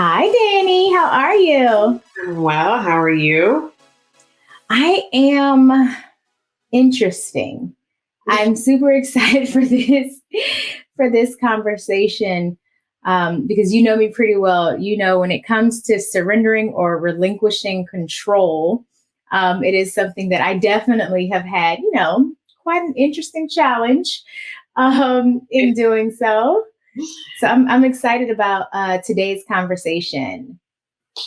Hi, Danny. How are you? Well, how are you? I am interesting. I'm super excited for this conversation because you know me pretty well. You know, when it comes to surrendering or relinquishing control, it is something that I definitely have had, quite an interesting challenge in doing so. So I'm excited about today's conversation.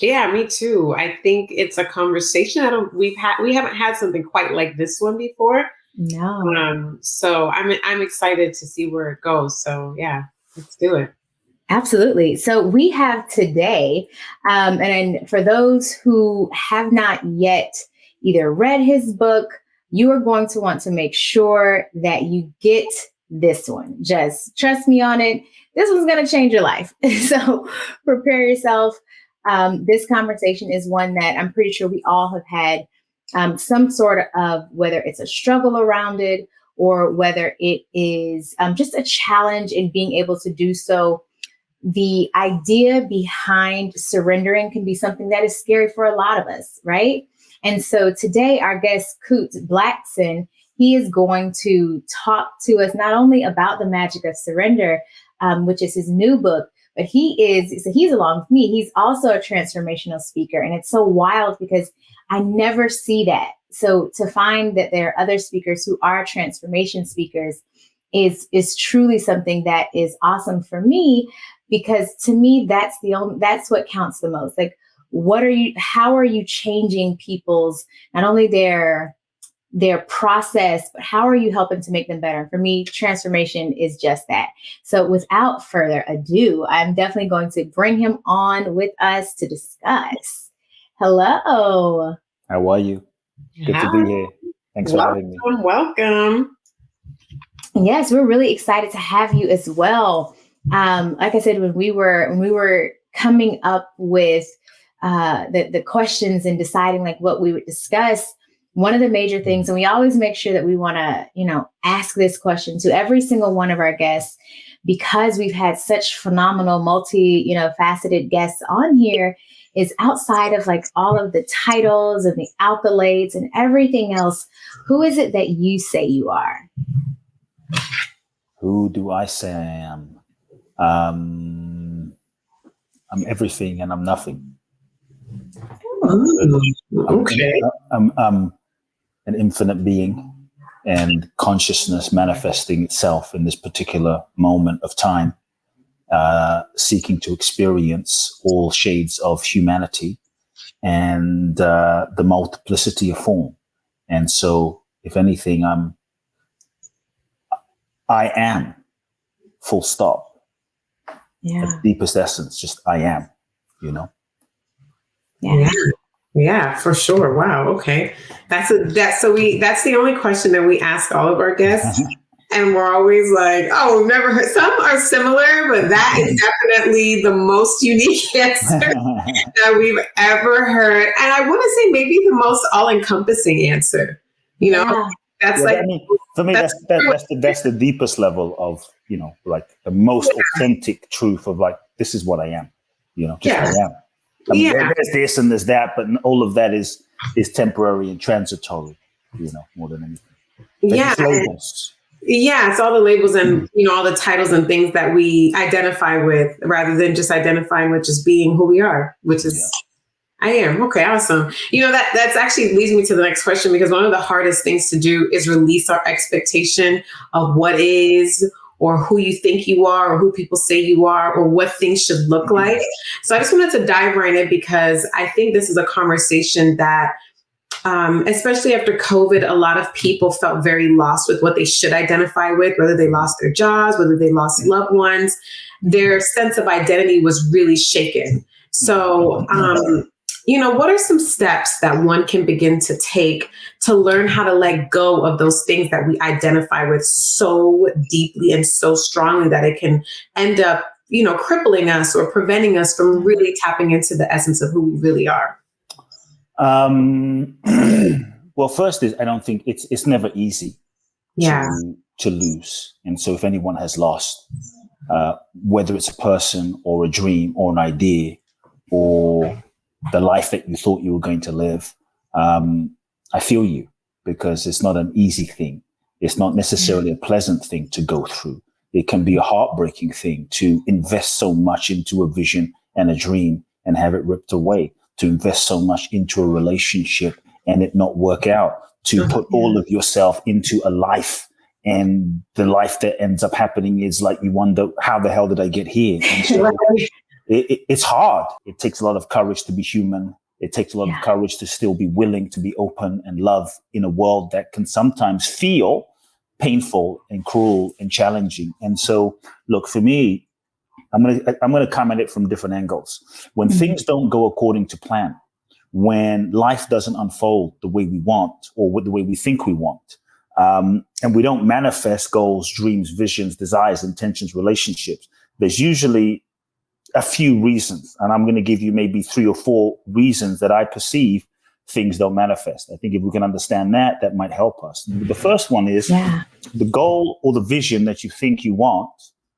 Yeah, me too. I think it's a conversation. We haven't had something quite like this one before. No. So I'm excited to see where it goes. So yeah, let's do it. Absolutely. So we have today, and for those who have not yet either read his book, you are going to want to make sure that you get this one. Just trust me on it. This one's going to change your life. So prepare yourself. This conversation is one that I'm pretty sure we all have had some sort of, whether it's a struggle around it or whether it is just a challenge in being able to do so. The idea behind surrendering can be something that is scary for a lot of us, right? And so today, our guest, Kute Blackson, he is going to talk to us not only about the magic of surrender, which is his new book, but he's along with me. He's also a transformational speaker. And it's so wild because I never see that. So to find that there are other speakers who are transformation speakers is truly something that is awesome for me, because to me, that's what counts the most. Like, how are you changing people's, not only their process, but how are you helping to make them better? For me, transformation is just that. So without further ado, I'm definitely going to bring him on with us to discuss. Hello. How are you? Good to be here. Thanks for having me. Welcome. Yes, we're really excited to have you as well. Like I said, when we were coming up with the questions and deciding like what we would discuss, one of the major things, and we always make sure that we want to, ask this question to every single one of our guests, because we've had such phenomenal faceted guests on here, is outside of like all of the titles and the accolades and everything else, who is it that you say you are? Who do I say I am? I'm everything and I'm nothing. Okay. I'm an infinite being, and consciousness manifesting itself in this particular moment of time, seeking to experience all shades of humanity and the multiplicity of form. And so, if anything, I am, full stop. Yeah. At the deepest essence, just I am, Yeah, for sure. Wow. Okay. That's the only question that we ask all of our guests. And we're always like, oh, we've never heard. Some are similar, but that is definitely the most unique answer that we've ever heard. And I want to say maybe the most all-encompassing answer. That's for me, that's the deepest level of, like the most authentic truth of like, this is what I am, just I am. There's this and there's that, but all of that is temporary and transitory, more than anything. It's labels. Yeah, it's all the labels and all the titles and things that we identify with, rather than just identifying with just being who we are, which is I am. Okay, awesome. That's actually leads me to the next question, because one of the hardest things to do is release our expectation of what is, or who you think you are, or who people say you are, or what things should look like. So I just wanted to dive right in, because I think this is a conversation that, especially after COVID, a lot of people felt very lost with what they should identify with, whether they lost their jobs, whether they lost loved ones. Their sense of identity was really shaken. So, what are some steps that one can begin to take to learn how to let go of those things that we identify with so deeply and so strongly that it can end up, crippling us or preventing us from really tapping into the essence of who we really are? Well, first is, I don't think it's never easy to lose. And so if anyone has lost, whether it's a person or a dream or an idea or the life that you thought you were going to live, I feel you, because it's not an easy thing. It's not necessarily a pleasant thing to go through. It can be a heartbreaking thing to invest so much into a vision and a dream and have it ripped away, to invest so much into a relationship and it not work out, to put all of yourself into a life, and the life that ends up happening is like, you wonder, how the hell did I get here? And so it's hard. It takes a lot of courage to be human. It takes a lot of courage to still be willing to be open and love in a world that can sometimes feel painful and cruel and challenging. And so, look, for me, I'm gonna come at it from different angles. When things don't go according to plan, when life doesn't unfold the way we want or the way we think we want, and we don't manifest goals, dreams, visions, desires, intentions, relationships, there's usually a few reasons. And I'm going to give you maybe 3 or 4 reasons that I perceive things don't manifest. I think if we can understand that, that might help us. The first one is the goal or the vision that you think you want,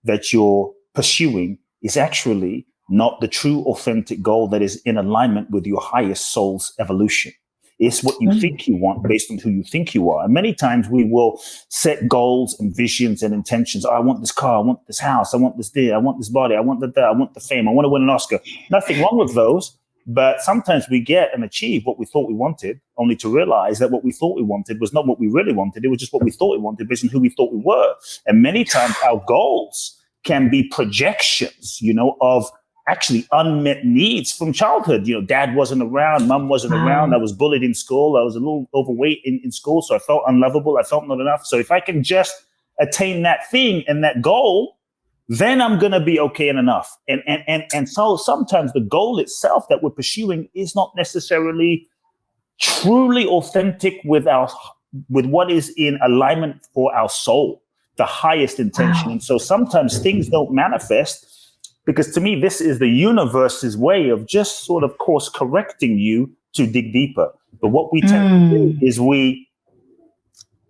that you're pursuing, is actually not the true, authentic goal that is in alignment with your highest soul's evolution. It's what you think you want based on who you think you are. And many times we will set goals and visions and intentions. Oh, I want this car. I want this house. I want this day. I want this body. I want that. I want the fame. I want to win an Oscar. Nothing wrong with those. But sometimes we get and achieve what we thought we wanted, only to realize that what we thought we wanted was not what we really wanted. It was just what we thought we wanted based on who we thought we were. And many times our goals can be projections, of actually unmet needs from childhood. Dad wasn't around, mom wasn't around. I was bullied in school. I was a little overweight in school. So I felt unlovable. I felt not enough. So if I can just attain that thing and that goal, then I'm going to be okay and enough. And so sometimes the goal itself that we're pursuing is not necessarily truly authentic with what is in alignment for our soul, the highest intention. And so sometimes things don't manifest, because to me, this is the universe's way of just sort of course correcting you to dig deeper. But what we tend to do is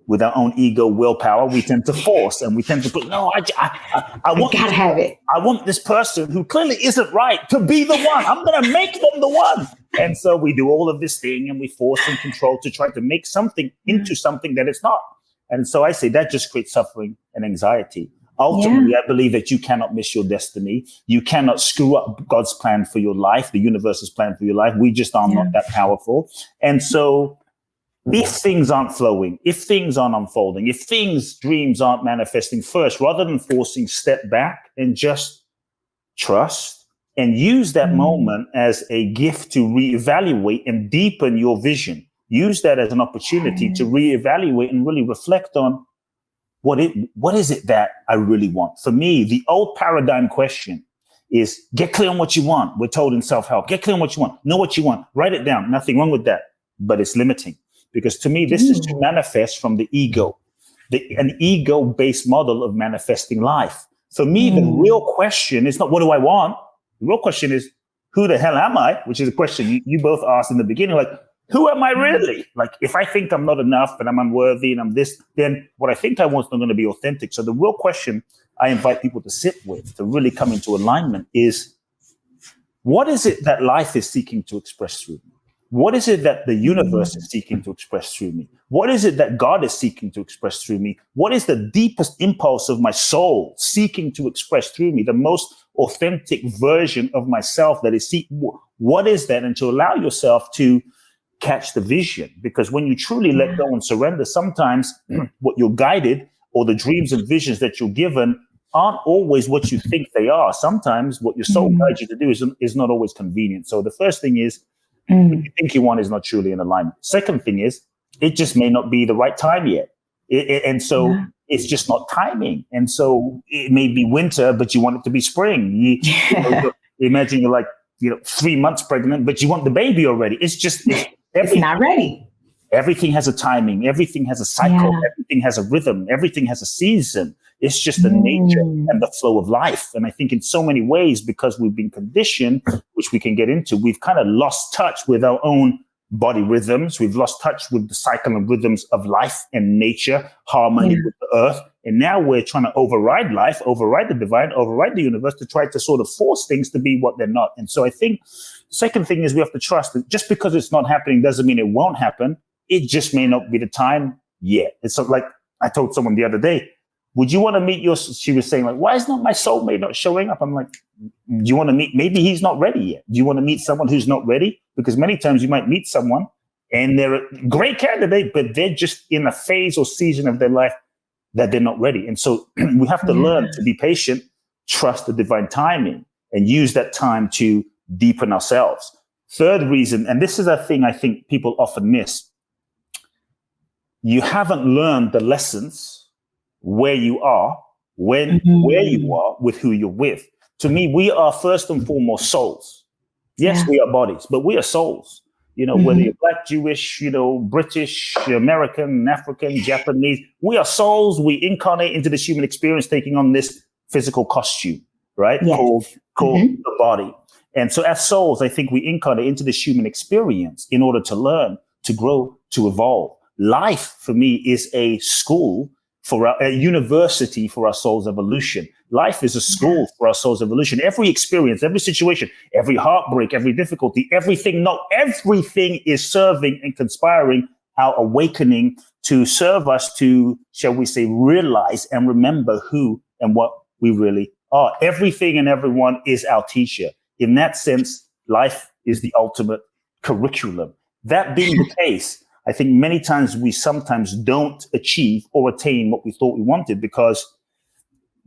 with our own ego, willpower, we tend to force, and we tend to put, no, I want gotta have it. I want this person who clearly isn't right to be the one. I'm going to make them the one. And so we do all of this thing and we force and control to try to make something into something that it's not. And so I say that just creates suffering and anxiety. Ultimately, I believe that you cannot miss your destiny. You cannot screw up God's plan for your life, the universe's plan for your life. We just are not that powerful. And so if things aren't flowing, if things aren't unfolding, if dreams aren't manifesting first, rather than forcing, step back and just trust and use that moment as a gift to reevaluate and deepen your vision. Use that as an opportunity to reevaluate and really reflect on what is it that I really want? For me, the old paradigm question is get clear on what you want. We're told in self-help, get clear on what you want, know what you want, write it down. Nothing wrong with that, but it's limiting. Because to me, this is to manifest from the ego, an ego-based model of manifesting life. For me, the real question is not what do I want? The real question is who the hell am I? Which is a question you both asked in the beginning, like, who am I really? Like, if I think I'm not enough and I'm unworthy and I'm this, then what I think I want is not going to be authentic. So the real question I invite people to sit with, to really come into alignment, is what is it that life is seeking to express through me? What is it that the universe is seeking to express through me? What is it that God is seeking to express through me? What is the deepest impulse of my soul seeking to express through me? The most authentic version of myself that is what is that? And to allow yourself to catch the vision, because when you truly let go and surrender, sometimes what you're guided or the dreams and visions that you're given aren't always what you think they are. Sometimes what your soul guides you to do is not always convenient. So the first thing is, what you think you want is not truly in alignment. Second thing is, it just may not be the right time yet. And so it's just not timing. And so it may be winter, but you want it to be spring. Imagine you're like, 3 months pregnant, but you want the baby already. It's not ready. Everything has a timing. Everything has a cycle. Everything has a rhythm. Everything has a season. It's just the nature and the flow of life. And I think in so many ways, because we've been conditioned, which we can get into, we've kind of lost touch with our own body rhythms. We've lost touch with the cycle and rhythms of life and nature, harmony with the earth. And now we're trying to override life, override the divine, override the universe to try to sort of force things to be what they're not. And so I think the second thing is we have to trust that just because it's not happening doesn't mean it won't happen. It just may not be the time yet. It's like I told someone the other day, would you want to meet she was saying like, why is not my soulmate not showing up? I'm like, do you want to meet, maybe he's not ready yet. Do you want to meet someone who's not ready? Because many times you might meet someone and they're a great candidate, but they're just in a phase or season of their life that they're not ready. And so we have to learn to be patient, trust the divine timing, and use that time to deepen ourselves. Third reason, and this is a thing I think people often miss, you haven't learned the lessons where you are, where you are with who you're with. To me, we are first and foremost souls. Yes, we are bodies, but we are souls. You know, whether you're Black, Jewish, British, American, African, Japanese, we are souls. We incarnate into this human experience, taking on this physical costume, right? Yes. Called the body. And so as souls, I think we incarnate into this human experience in order to learn, to grow, to evolve. Life for me is a school a university for our soul's evolution. Life is a school for our soul's evolution. Every experience, every situation, every heartbreak, every difficulty, everything is serving and conspiring our awakening to serve us to, shall we say, realize and remember who and what we really are. Everything and everyone is our teacher. In that sense, life is the ultimate curriculum. That being the case, I think many times we sometimes don't achieve or attain what we thought we wanted because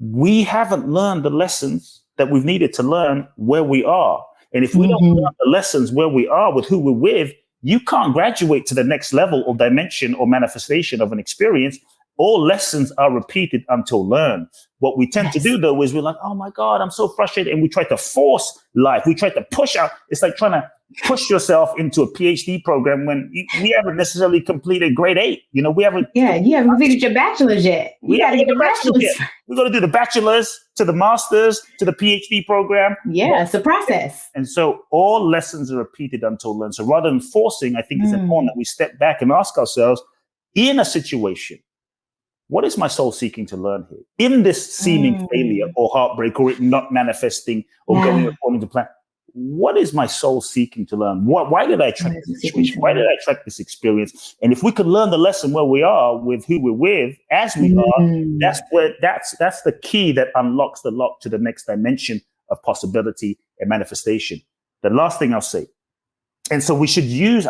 we haven't learned the lessons that we've needed to learn where we are. And if we don't learn the lessons where we are with who we're with, you can't graduate to the next level or dimension or manifestation of an experience. All lessons are repeated until learned. What we tend to do, though, is we're like, oh, my God, I'm so frustrated. And we try to force life. We try to push out. It's like trying to push yourself into a PhD program when we haven't necessarily completed grade 8. We haven't. Yeah, you haven't completed your bachelor's yet. You got to get the bachelor's. We're going to do the bachelor's to the master's to the PhD program. Yeah, it's a process. And so all lessons are repeated until learned. So rather than forcing, I think it's important that we step back and ask ourselves, in a situation, what is my soul seeking to learn here? In this seeming failure or heartbreak or it not manifesting or going according to plan, what is my soul seeking to learn? Why did I attract this situation? Why did I attract this experience? And if we could learn the lesson where we are with who we're with, as we are, that's the key that unlocks the lock to the next dimension of possibility and manifestation. The last thing I'll say, and so we should use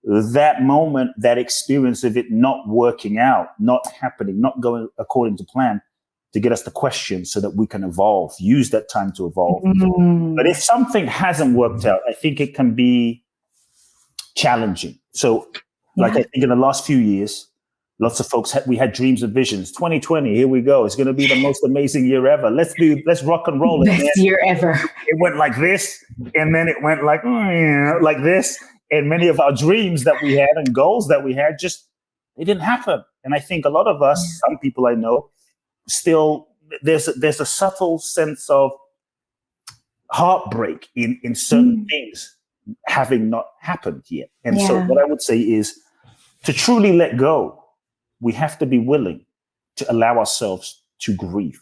that moment, that experience of it not working out, not happening, not going according to plan, to get us to question so that we can evolve, use that time to evolve. But if something hasn't worked out, I think it can be challenging. So like I think in the last few years, lots of folks, we had dreams and visions. 2020, here we go. It's going to be the most amazing year ever. Let's rock and roll. Best year ever. It went like this, and then it went like this. And many of our dreams that we had and goals that we had they didn't happen. And I think a lot of us, some people I know, still there's a subtle sense of heartbreak in certain things having not happened yet. And so what I would say is to truly let go, we have to be willing to allow ourselves to grieve.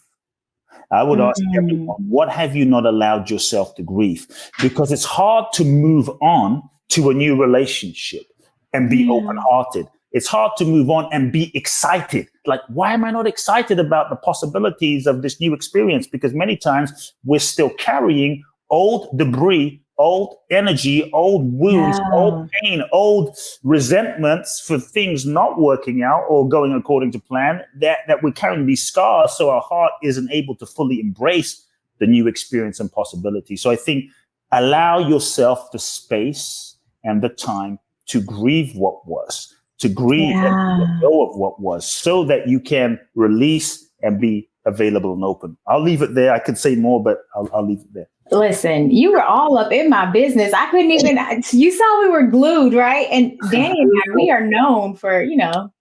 I would ask everyone, what have you not allowed yourself to grieve? Because it's hard to move on to a new relationship and be open-hearted. It's hard to move on and be excited. Like, why am I not excited about the possibilities of this new experience? Because many times we're still carrying old debris, old energy, old wounds, old pain, old resentments for things not working out or going according to plan, that we're carrying these scars so our heart isn't able to fully embrace the new experience and possibility. So I think allow yourself the space and the time to grieve what was, to grieve and let go of what was, so that you can release and be available and open. I'll leave it there. I could say more, but I'll leave it there. Listen, you were all up in my business. I couldn't even, you saw we were glued, right? And Danny and I, we are known for,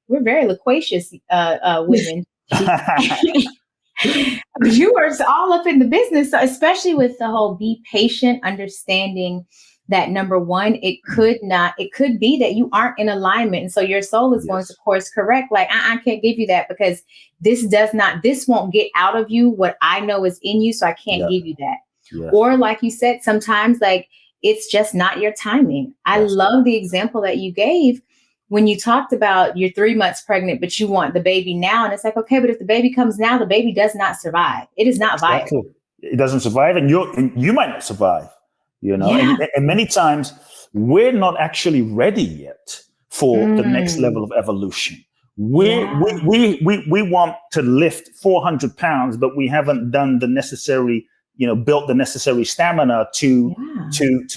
we're very loquacious women. You were all up in the business, so especially with the whole be patient, understanding that number one, it could be that you aren't in alignment. And so your soul is going to course correct. Like, I can't give you that because this won't get out of you what I know is in you. So I can't give you that. Yeah. Or like you said, sometimes like it's just not your timing. I love the example that you gave when you talked about you're 3 months pregnant, but you want the baby now. And it's like, okay, but if the baby comes now, the baby does not survive. It is not viable. It doesn't survive, and you might not survive, and many times we're not actually ready yet for the next level of evolution. We want to lift 400 pounds, but we haven't done the necessary, built the necessary stamina to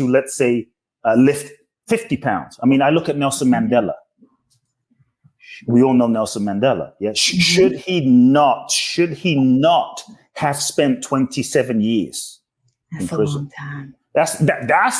let's say, lift 50 pounds. I mean, I look at Nelson Mandela. We all know Nelson Mandela. Yeah. Should he not have spent 27 years in prison? That's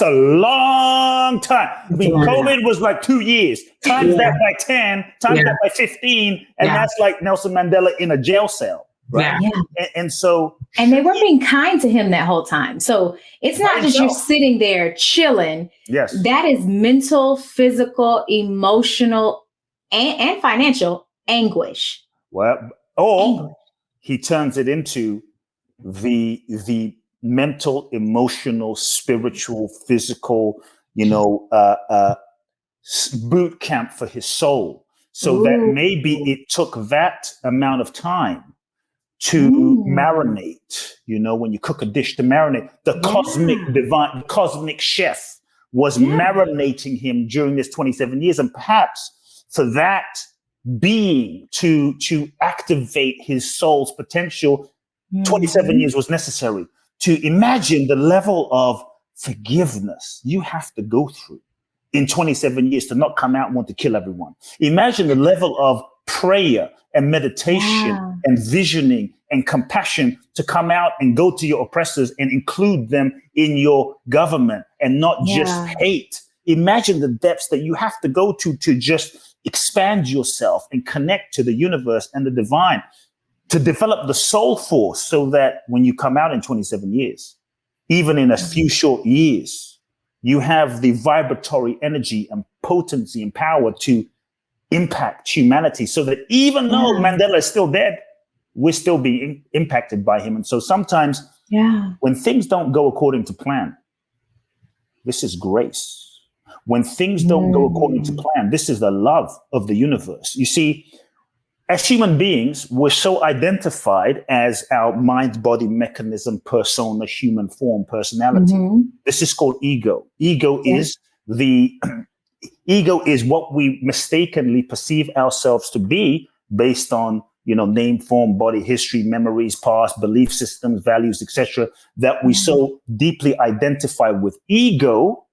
a long time. I mean, COVID was like 2 years. Times that by 10, times that by 15, and that's like Nelson Mandela in a jail cell. Right. Yeah. And they were being kind to him that whole time. So it's not just you're sitting there chilling. Yes. That is mental, physical, emotional, and financial anguish. Well, he turns it into the mental, emotional, spiritual, physical, boot camp for his soul. So that maybe it took that amount of time to marinate, when you cook a dish to marinate, the cosmic chef was marinating him during this 27 years. And perhaps for that being to activate his soul's potential, 27 years was necessary. To imagine the level of forgiveness you have to go through in 27 years to not come out and want to kill everyone. Imagine the level of prayer and meditation and visioning and compassion to come out and go to your oppressors and include them in your government and not just hate. Imagine the depths that you have to go to just expand yourself and connect to the universe and the divine, to develop the soul force so that when you come out in 27 years, even in a few short years, you have the vibratory energy and potency and power to impact humanity, so that even though Mandela is still dead, we're still being impacted by him. And so sometimes when things don't go according to plan, this is grace. When things don't go according to plan, this is the love of the universe. You see, as human beings, we're so identified as our mind, body, mechanism, persona, human form, personality. This is called ego. Ego is what we mistakenly perceive ourselves to be based on, name, form, body, history, memories, past, belief systems, values, etc., that we so deeply identify with. Ego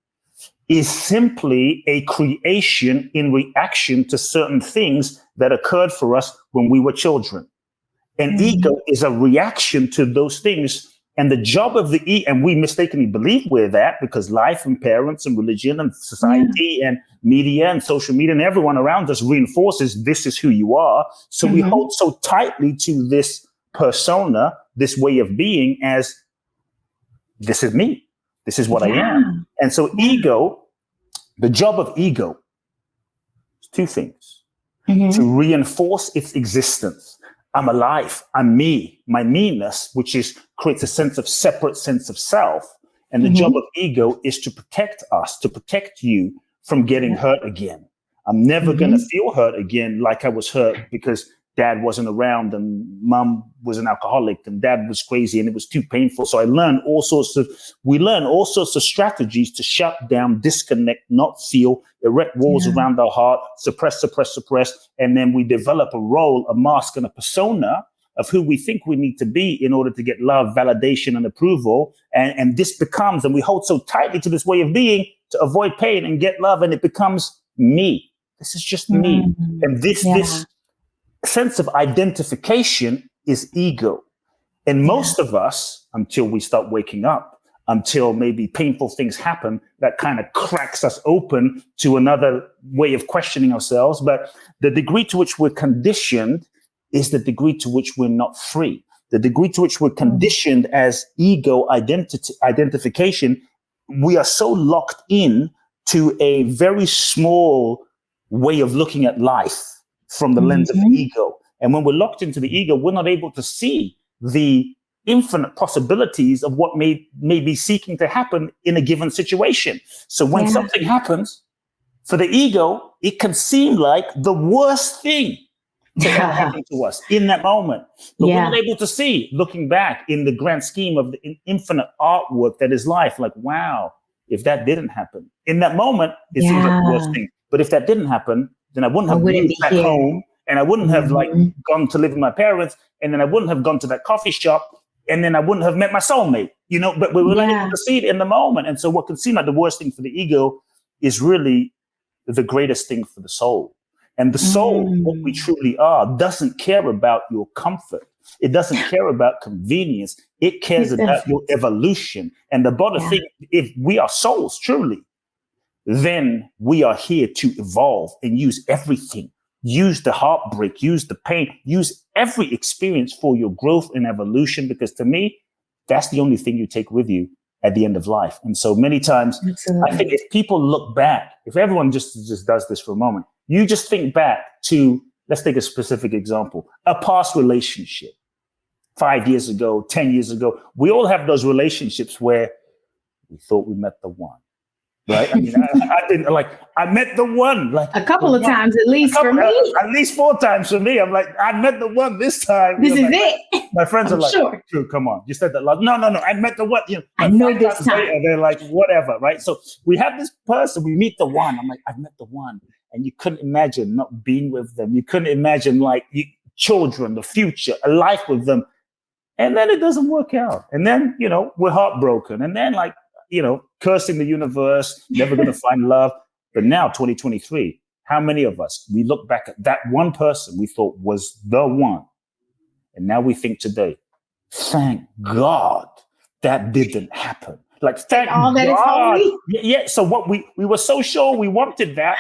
is simply a creation in reaction to certain things that occurred for us when we were children. And ego is a reaction to those things. And the job of and we mistakenly believe we're that because life and parents and religion and society and media and social media and everyone around us reinforces this is who you are. So we hold so tightly to this persona, this way of being, as this is me. This is what I am. And so ego, the job of ego is two things: to reinforce its existence. I'm alive. I'm me. My meanness, which creates a separate sense of self. And the job of ego is to protect us, to protect you from getting hurt again. I'm never going to feel hurt again like I was hurt because dad wasn't around and mom was an alcoholic and dad was crazy and it was too painful. So we learn all sorts of strategies to shut down, disconnect, not feel, erect walls around our heart, suppress. And then we develop a role, a mask and a persona of who we think we need to be in order to get love, validation and approval. And this becomes, and we hold so tightly to this way of being to avoid pain and get love. And it becomes me. This is just me. And this sense of identification is ego. And most of us, until we start waking up, until maybe painful things happen, that kind of cracks us open to another way of questioning ourselves. But the degree to which we're conditioned is the degree to which we're not free. The degree to which we're conditioned as ego identification we are so locked in to a very small way of looking at life from the lens of the ego. And when we're locked into the ego, we're not able to see the infinite possibilities of what may be seeking to happen in a given situation. So when something happens, for the ego, it can seem like the worst thing to ever happen to us in that moment. But we're not able to see, looking back in the grand scheme of the infinite artwork that is life, like, wow, if that didn't happen. In that moment, it seems like the worst thing. But if that didn't happen, then I wouldn't have moved back home, and I wouldn't have like gone to live with my parents, and then I wouldn't have gone to that coffee shop, and then I wouldn't have met my soulmate, you know, but we were not able to see it in the moment. And so what can seem like the worst thing for the ego is really the greatest thing for the soul. And the soul, what we truly are, doesn't care about your comfort. It doesn't care about convenience. It cares about your evolution. And the bottom thing, if we are souls truly, then we are here to evolve and use everything. Use the heartbreak, use the pain, use every experience for your growth and evolution, because to me, that's the only thing you take with you at the end of life. And so many times, I think if people look back, if everyone just does this for a moment, you just think back to, let's take a specific example, a past relationship, 5 years ago, 10 years ago. We all have those relationships where we thought we met the one. Right? I mean, I met the one like a couple of times, at least for me. At least 4 times for me. I'm like, I met the one this time. This is it. My friends are like, sure, come on. You said that. Like, no. I met the one. You know, I know this time. Later, they're like, whatever, right? So we have this person, we meet the one. I'm like, I met the one. And you couldn't imagine not being with them. You couldn't imagine children, the future, a life with them. And then it doesn't work out. And then, you know, we're heartbroken. And then cursing the universe, never going to find love. But now, 2023, how many of us, we look back at that one person we thought was the one. And now we think today, thank God that didn't happen. Like, thank all that God. Is holy. Yeah. So what we were so sure we wanted that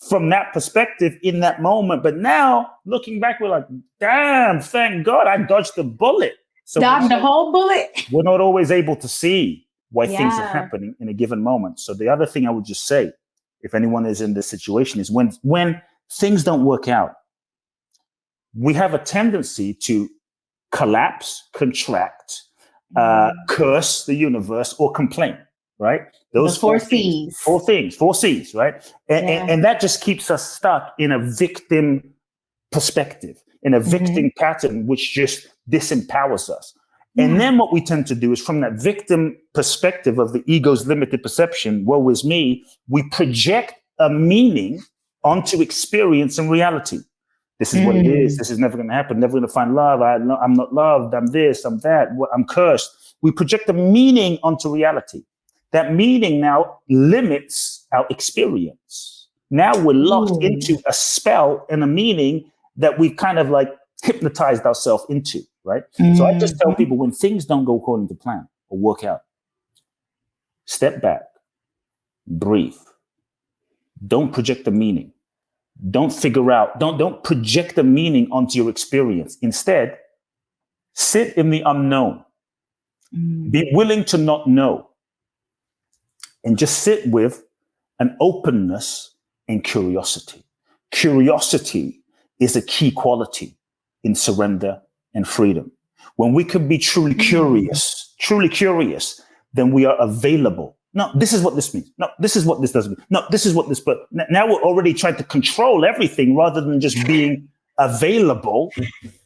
from that perspective in that moment. But now looking back, we're like, damn, thank God I dodged the bullet. So dodged the whole bullet. We're not always able to see why things are happening in a given moment. So the other thing I would just say, if anyone is in this situation, is when things don't work out, we have a tendency to collapse, contract, curse the universe, or complain, right? Those four C's. Four C's, right? And that just keeps us stuck in a victim perspective, in a victim pattern, which just disempowers us. And then what we tend to do is, from that victim perspective of the ego's limited perception, woe is me, we project a meaning onto experience and reality. This is what it is. This is never going to happen. Never going to find love. I'm not loved. I'm this, I'm that. I'm cursed. We project a meaning onto reality. That meaning now limits our experience. Now we're locked into a spell and a meaning that we've kind of like hypnotized ourselves into. Right. So I just tell people, when things don't go according to plan or work out, step back, breathe. Don't project the meaning. Don't figure out, don't project the meaning onto your experience. Instead, sit in the unknown. Be willing to not know. And just sit with an openness and curiosity. Curiosity is a key quality in surrender and freedom. When we can be truly curious, then we are available. No, this is what this means. No, this is what this doesn't mean. No, this is what this, but now we're already trying to control everything rather than just being available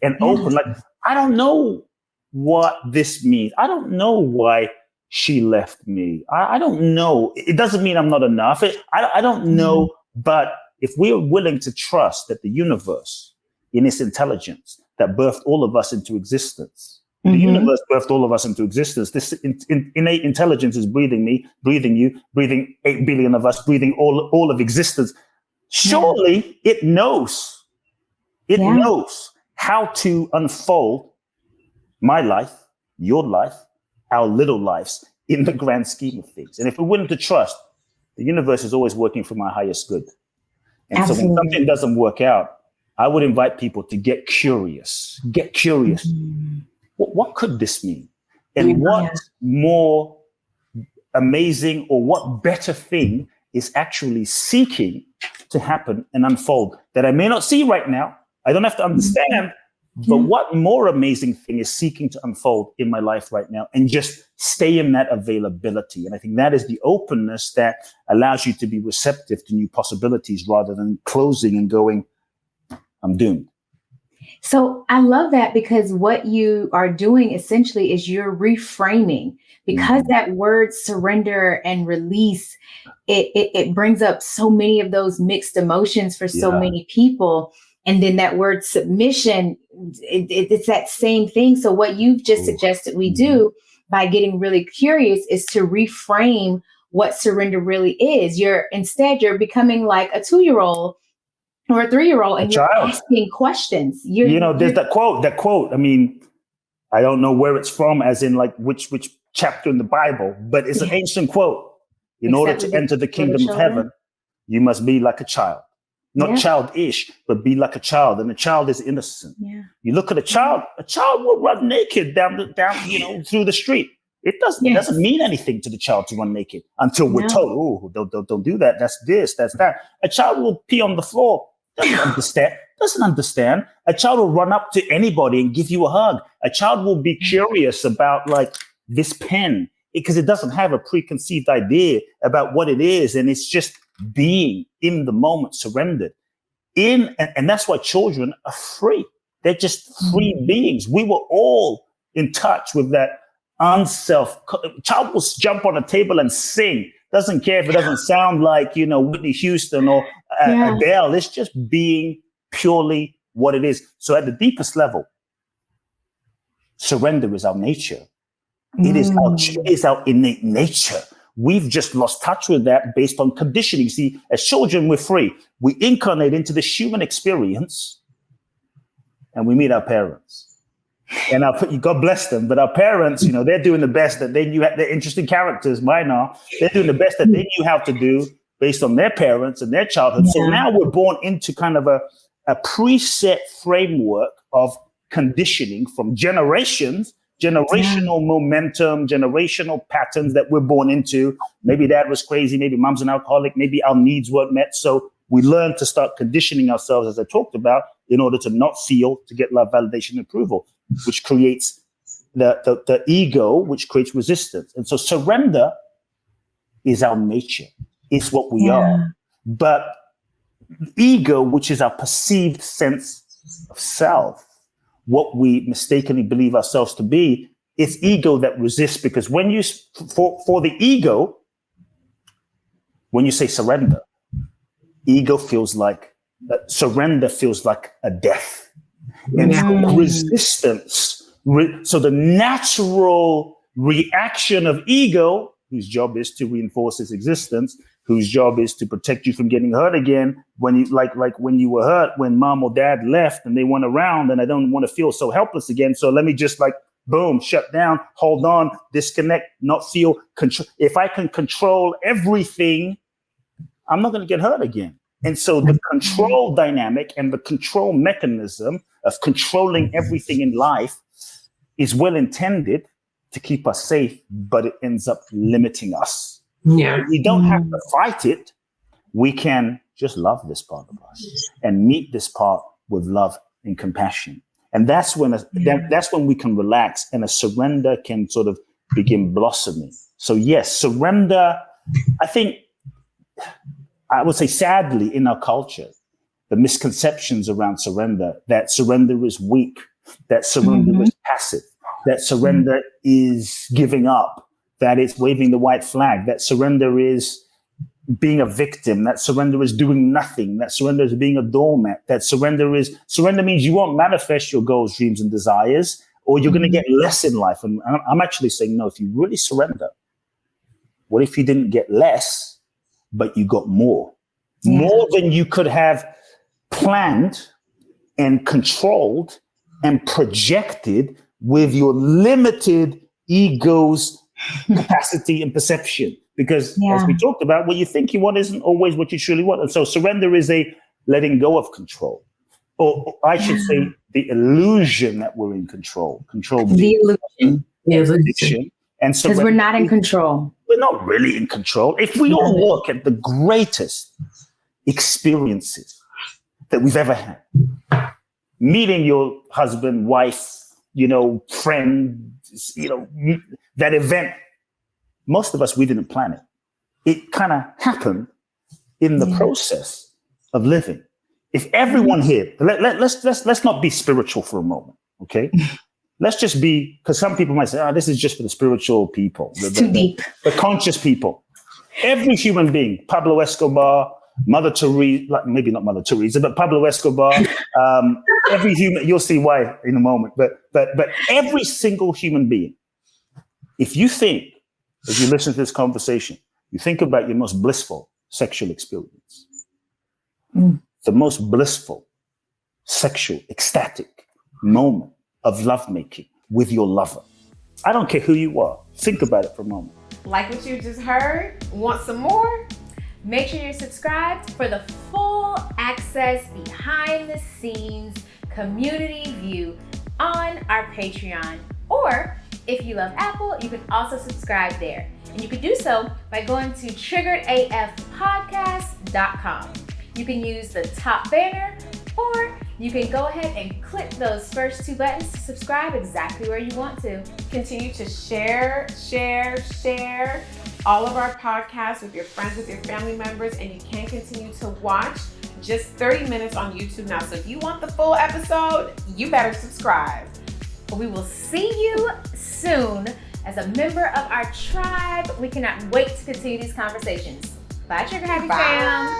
and open. Like, I don't know what this means. I don't know why she left me. I don't know. It doesn't mean I'm not enough. I don't know. But if we're willing to trust that the universe, in its intelligence, that birthed all of us into existence. The universe birthed all of us into existence. This innate intelligence is breathing me, breathing you, breathing 8 billion of us, breathing all of existence. Surely it knows. It knows how to unfold my life, your life, our little lives in the grand scheme of things. And if we're willing to trust, the universe is always working for my highest good. And so when something doesn't work out, I would invite people to get curious. Get curious. What could this mean? And what more amazing or what better thing is actually seeking to happen and unfold that I may not see right now? I don't have to understand, but what more amazing thing is seeking to unfold in my life right now, and just stay in that availability. And I think that is the openness that allows you to be receptive to new possibilities rather than closing and going, I'm doomed. So I love that, because what you are doing essentially is you're reframing, because that word surrender and release, it brings up so many of those mixed emotions for so many people. And then that word submission, it's that same thing. So what you've just suggested we do by getting really curious is to reframe what surrender really is. You're becoming like a 2-year-old or a 3-year-old, and you're asking questions. There's that quote. I mean, I don't know where it's from, as in like which chapter in the Bible, but it's an ancient quote. In order to enter the kingdom of heaven, you must be like a child. Not childish, but be like a child. And a child is innocent. Yeah. You look at a child will run naked down through the street. It doesn't mean anything to the child to run naked until we're told, don't do that. That's this, that's that. A child will pee on the floor. Doesn't understand. A child will run up to anybody and give you a hug. A child will be curious about like this pen, because it doesn't have a preconceived idea about what it is. And it's just being in the moment, surrendered and that's why children are free. They're just free beings. We were all in touch with that child will jump on a table and sing. Doesn't care if it doesn't sound like, Whitney Houston or Adele. It's just being purely what it is. So at the deepest level, surrender is our nature. It is our innate nature. We've just lost touch with that based on conditioning. See, as children, we're free. We incarnate into this human experience and we meet our parents. And God bless them, but our parents, they're doing the best that they knew. They're interesting characters, mine are. They're doing the best that they knew how to do based on their parents and their childhood. So now we're born into kind of a preset framework of conditioning from generational momentum, generational patterns that we're born into. Maybe dad was crazy, maybe mom's an alcoholic, maybe our needs weren't met. So we learn to start conditioning ourselves, as I talked about, in order to not feel, to get love, validation, and approval, which creates the ego, which creates resistance. And so surrender is our nature. It's what we are. But ego, which is our perceived sense of self, what we mistakenly believe ourselves to be, it's ego that resists. Because when you, for the ego, when you say surrender, ego feels like, surrender feels like a death. And so resistance, so the natural reaction of ego, whose job is to reinforce its existence, whose job is to protect you from getting hurt again, when you like when you were hurt, when mom or dad left and they weren't around, and I don't want to feel so helpless again. So let me just boom, shut down, hold on, disconnect, not feel control. If I can control everything, I'm not going to get hurt again. And so the control dynamic and the control mechanism of controlling everything in life is well intended to keep us safe, but it ends up limiting us. Yeah. We don't have to fight it. We can just love this part of us and meet this part with love and compassion. And that's when that's when we can relax and a surrender can sort of begin blossoming. So yes, surrender, I think, I would say sadly in our culture, the misconceptions around surrender, that surrender is weak, that surrender is passive, that surrender is giving up, that it's waving the white flag, that surrender is being a victim, that surrender is doing nothing, that surrender is being a doormat, that surrender means you won't manifest your goals, dreams, and desires, or you're going to get less in life. And I'm actually saying, no, if you really surrender, what if you didn't get less, but you got more? Yeah. More than you could have planned and controlled and projected with your limited ego's capacity and perception. Because as we talked about, what you think you want isn't always what you truly want. And so surrender is a letting go of control. Or I should say the illusion that we're in control. Control the illusion. And so because we're not in control. We're not really in control. If we all look at the greatest experiences that we've ever had, meeting your husband, wife, friend, that event, most of us, we didn't plan it. It kind of happened in the process of living. If everyone here, let's not be spiritual for a moment, okay? Let's just be, because some people might say, this is just for the spiritual people. Too deep. The conscious people. Every human being, Pablo Escobar, Mother Teresa, maybe not Mother Teresa, but Pablo Escobar, every human, you'll see why in a moment, but every single human being, if you think, as you listen to this conversation, you think about your most blissful sexual experience, the most blissful, sexual, ecstatic moment of lovemaking with your lover. I don't care who you are. Think about it for a moment. Like what you just heard? Want some more? Make sure you're subscribed for the full access behind the scenes community view on our Patreon. Or if you love Apple, you can also subscribe there. And you can do so by going to triggeredafpodcast.com. You can use the top banner, or you can go ahead and click those first 2 buttons to subscribe exactly where you want to. Continue to share all of our podcasts with your friends, with your family members, and you can continue to watch just 30 minutes on YouTube now. So if you want the full episode, you better subscribe. We will see you soon as a member of our tribe. We cannot wait to continue these conversations. Bye, Trigger Happy Fam.